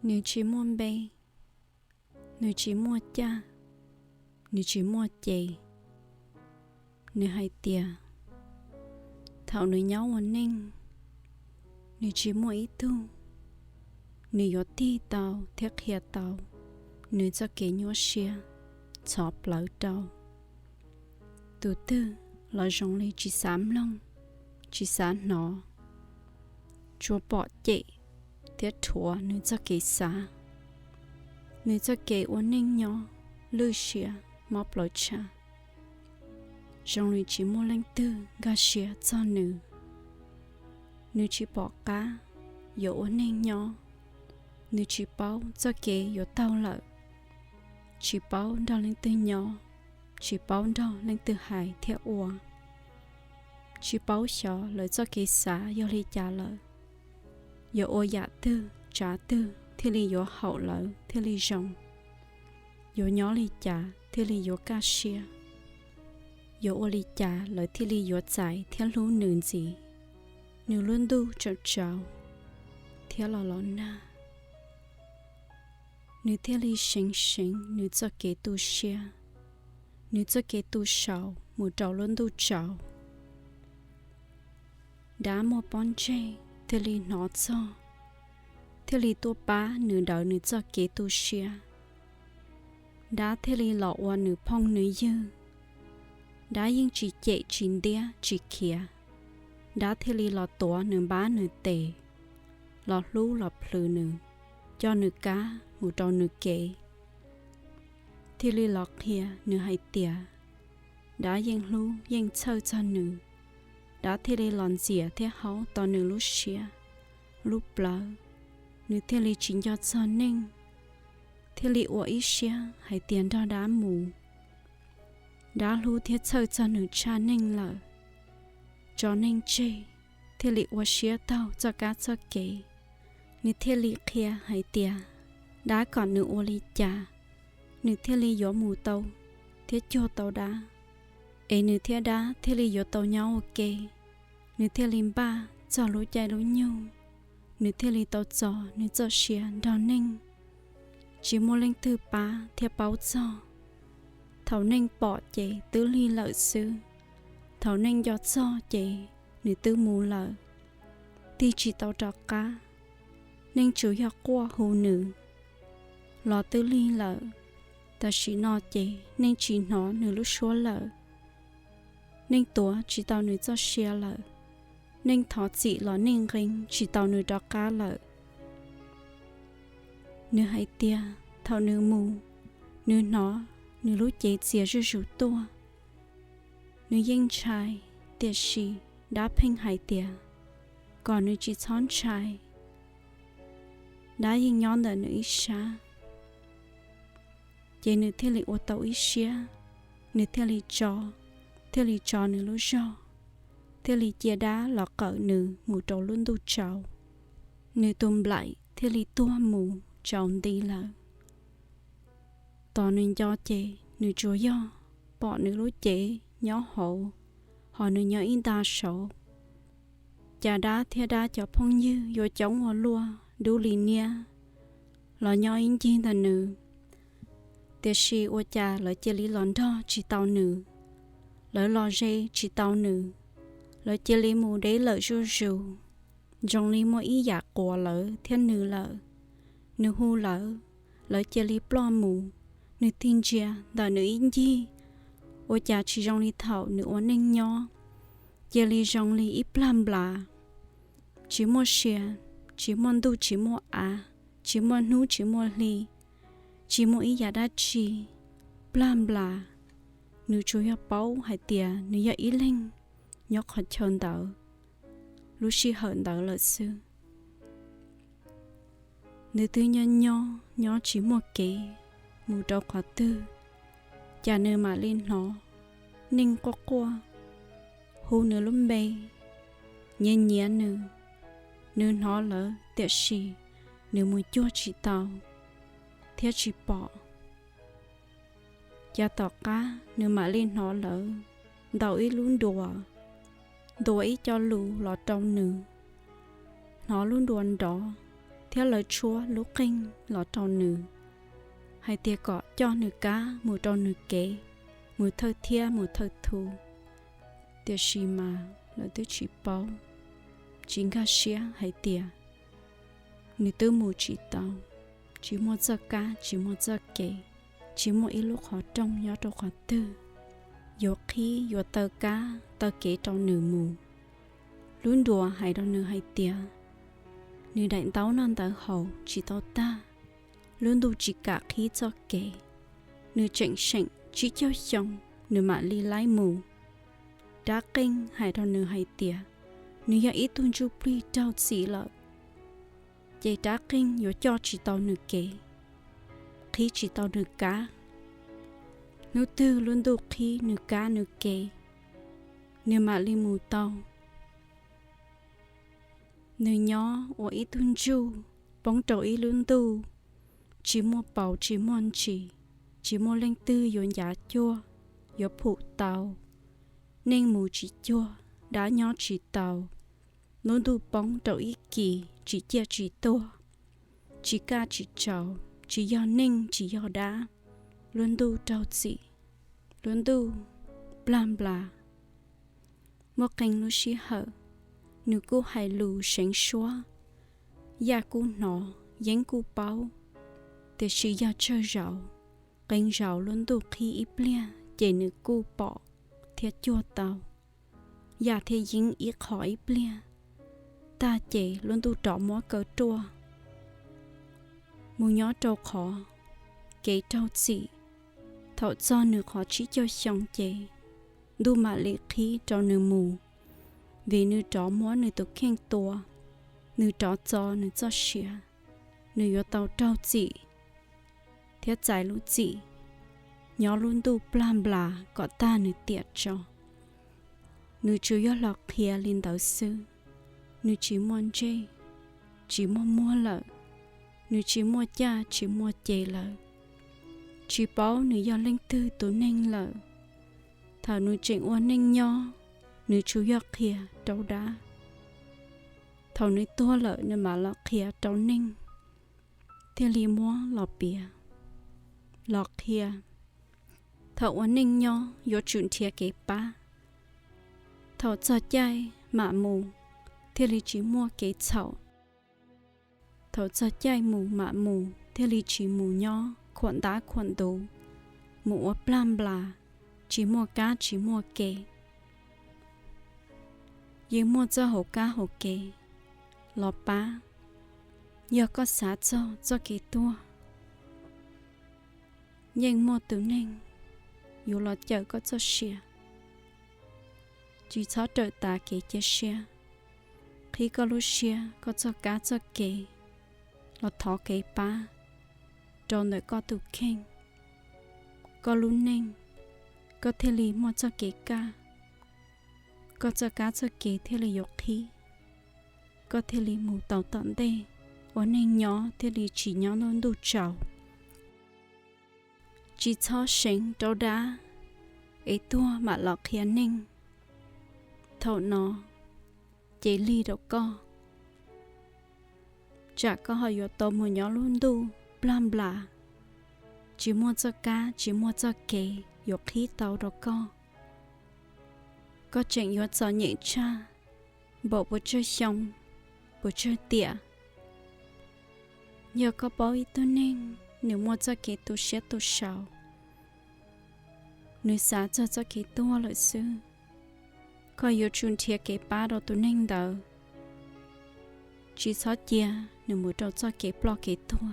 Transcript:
Nếu chỉ muốn bay, nếu chỉ muốn cha, nếu chỉ muốn chị, nếu hay tia, thảo nếu nhau hoàn ninh, nếu chỉ muốn ý tu, nếu có ti tàu, thiết hiện tàu, nếu cho kế nhỏ xia, chọc lỡ tàu. Từ từ là dòng lý chỉ xám lông, chỉ xám nó, chúa bỏ chị, thiết thua nếu cho kế xa. Nếu cho kế ổn ninh nhỏ, lưu xia, mọc lỡ cha. Dòng lý chỉ mua lãnh tư, gà xia cho nữ. Nếu chỉ bỏ cá, yếu ổn ninh nhỏ. Nếu chỉ báo cho kế yếu tao lỡ. Chỉ báo đó lãnh tư nhỏ. Chỉ báo đó lãnh tư hải theo ua. Chỉ báo xó lợi cho kế xá yếu lý trả lỡ. Yếu ô dạ tư, trả tư, thì lý yếu hậu lỡ, thì lý rộng. Yếu nhỏ lý trả, thì lý yếu cá xia. Yếu ô lý trả lợi thì lý yếu giải theo lũ nương gì. Nếu luôn đu trật trào, theo lò lò na. Nếu theo lý sinh sinh, nếu cho kế tu xia. Nếu cho kế tu sầu, mù trào luôn đu trào. Đã một bọn chê, theo lý nó cho. Theo lý tu bá, nếu đợi nếu cho kế tu xia. Đã theo lý lọ hoa nếu phong nếu dư. Đã yên chỉ chạy chín đĩa, chỉ kia. Đã theo lý lọ tỏa nếu bá nếu tệ. Lọ lú lọ plư nếu. Cho nếu cá, mù trò nếu kế. Theo lý lọ kia nếu hay tìa. Đã yên lú, yên chơ cho nếu. Đã theo lý lọn dìa theo hấu tỏ nếu lú xia. Lú plơ. Nếu theo lý chính cho cho ninh. Theo lý ủa ý xia, hay tiền đó đá mù. Đã lú theo chơ cho nếu cha ninh lợ. Cho ninh chê. Theo lý ủa xia tao cho cá cho kế. Nếu theo lý kia hay tìa. Đã còn nếu ủa lý cha. Nếu theo lý gió mù tàu. Theo cho tàu đá. Ê nếu theo đá, theo lý gió tàu nhau ok. Nếu theo lý ba, cho lũ chạy lũ nhau. Nếu theo lý tàu cho, nếu cho xia đào ninh. Chỉ mua lên thư bá, theo báo cho. Thảo ninh bỏ chế, tứ ly lợi sư. Thảo ninh gió cho chế, nếu tứ mù lợi. Thì chỉ tàu trọ cá. Ninh chủ yếu qua hù nữ. Lọ tứ ly lợi. Ta chỉ nó chế, ninh chỉ nó nữ lúc xua lợi. Ninh tùa chỉ tàu nữ cho xia lợi. Ninh thọ chỉ lọ ninh rinh chỉ tàu nữ trọ cá lợi. Nữ hay tia, thảo nữ mù. Nữ nó, nữ lúc chế chìa rư rủ tua. Nữ yên trai, tiệt xì, đã phênh hay tia. Còn nữ chỉ chón trai. Đã yên nhón đợi nữ ít xa. Chế nữ theo lý ô tàu ít xia. Nữ theo lý cho. Theo lý cho nữ lúc do. Theo lý chia đá lọ cỡ nữ mù trâu luôn đu trâu. Nữ tùm lại theo lý tua mù trông đi lỡ. Tỏ nên cho chế nữ chúa do. Bỏ nữ lúc chế nhỏ hộ. Họ nữ nhỏ in đa sổ. Chà đá theo đá cho phong như vô chống hoa lua đu lì nia. Lọ nhỏ in chiên ta nữ. Tiết sĩ ô chà lỡ chế lý lòn đo chỉ tàu nữ. Lỡ lò dê chỉ tàu nữ. Lỡ chế lý mù đế lỡ rù rù. Dòng lý mô ý dạ quả lỡ thiên nữ lỡ. Nữ hù lỡ. Lỡ chế lý plò mù. Nữ tin chìa đỡ nữ in chi. Ô chà chỉ dòng lý thảo nữ ổn ninh nhỏ. Chế lý dòng lý ít làm blà. Chỉ mô xìa. Chỉ mô đu chỉ mô á. Chỉ mô nú chỉ mô ly. Chỉ mô ý dạ đá chi. Blam blà. Nữ chú yếu báu hay tìa. Nữ yếu ý linh. Nhóc hoạt chôn đỡ. Lúc xí hận đỡ lợi sư. Nữ tư nhân nhỏ. Nhỏ chỉ một kế. Mù trâu khóa tư. Chà nữ mà lên nó. Ninh qua qua. Hù nữ lúc bê. Nhiên nhé nữ. Nữ nó lỡ tiệt xì. Nữ mùi chua chỉ tàu. Thiết chỉ bỏ. Chà tỏ cá. Nữ mà lên nó lỡ. Đầu ý luôn đùa. Đùa ý cho lù lọ trong nữ. Nó luôn đùa đó. theo lời Chúa lúc kinh lọ trò nữ hay tia cọ cho nữ cá mùi trò nữ kế mùi thơ thia mùi thơ thù tia xì mà là tia chỉ bao chính gà xía hay tia nữ tư mùi chỉ tàu chỉ mua ra cá chỉ mua ra kế chỉ mua ít lúc họ trong nhớ trong họ tư vô khí vô tơ cá tơ kế trong nửa mù luôn đùa hay đâu nửa hay tia nửa đánh táo non tớ hậu chỉ tao ta luôn đủ chỉ cả khí cho kế nửa chỉnh sảnh chỉ cho xong nửa mà li lái mù đá kinh hay đâu nửa hay tia nửa ít tuôn chu pli trao xỉ lợ dây đá kinh vô cho chỉ tao nửa kế khí chỉ tao nửa cá nửa tư luôn đủ khí nửa cá nửa kế nửa mà li mù tao nửa nhỏ ở ít tuôn chu bóng trầu ít luôn đủ chỉ mua bầu chỉ mua chỉ mua lên tư dọn giá chua dọn phụ tàu nên mù chỉ chua đá nhỏ chỉ tàu nó đủ bóng trầu ít kỳ chỉ chia chỉ to chỉ ca chỉ trầu chỉ do ninh chỉ do đá luôn đủ trầu chỉ luôn đủ blam bla một cành nó xí hở nữ cô hay lù sáng xóa ya cô nọ dán cô bao để chỉ do chơi rau cành rau luôn đủ khi ít lia để nữ cô bỏ thiết chua tàu ya thế dính ít khỏi ít lia ta chỉ luôn đủ trọ mó cỡ trua mù nhỏ trâu khó kế trâu chỉ thọ cho nữ khó chỉ cho xong chế đu mà lệ khí cho nữ mù vì nữ trọ mó nữ tục khen tua nữ trọ cho nữ cho xỉa nữ yếu tàu trâu chỉ thiết giải lũ chỉ nhỏ luôn đủ blam bla có ta nữ tiệt cho nữ chủ yếu lọc kia lên đầu sư nữ chỉ muốn chê chỉ muốn mua lợ nữ chỉ mua cha chỉ mua chê lợ chỉ bảo nữ do linh tư tụ nên lợ thảo nữ chỉnh oan nên nho nữ chủ yếu kia trâu đá thảo nữ tua lợ nữ mà lọ kia trâu ninh thiên lý mua lọ bìa lọ kia thảo oan nên nho yếu chuyện thiệt kế ba thảo cho chai mạ mù thiên lý chỉ mua kế chậu thảo cho chai mù mạ mù thiên lý chỉ mù nho khuẩn đá khuẩn đủ mù blam bla chỉ mua cá chỉ mua kế nhưng mua cho hậu cá hậu kế lọ ba giờ có xả cho kế tua nhưng mua từ nên dù lọ chợ có cho xìa chỉ cho trời ta kế cho xìa khi có lúc xìa có cho cá cho kế lọ thọ kế ba rồi nơi có tụ khen có lúc nên có thể lý mua cho kế ca có cho cá cho kế thế là dục khí có thể lý mù tàu tận đây ở nên nhỏ thế lý chỉ nhỏ nó đủ trầu chỉ cho sinh trâu đá ấy tua mà lọt khía ninh thầu nó chế ly đâu co chả có hỏi yo tàu một nhỏ luôn đủ blam bla chỉ mua cho cá chỉ mua cho kế dục khí tàu đâu có chuyện yo cho nhẹ cha bộ bữa chơi xong bữa chơi tỉa giờ có bao ít tôi nên nếu mua cho kế tôi sẽ tôi sao nếu xả cho kế tôi lợi sư có yo chun thiệt kế ba đâu tôi nên đỡ chỉ xót chia nếu mua cho kế plot kế tôi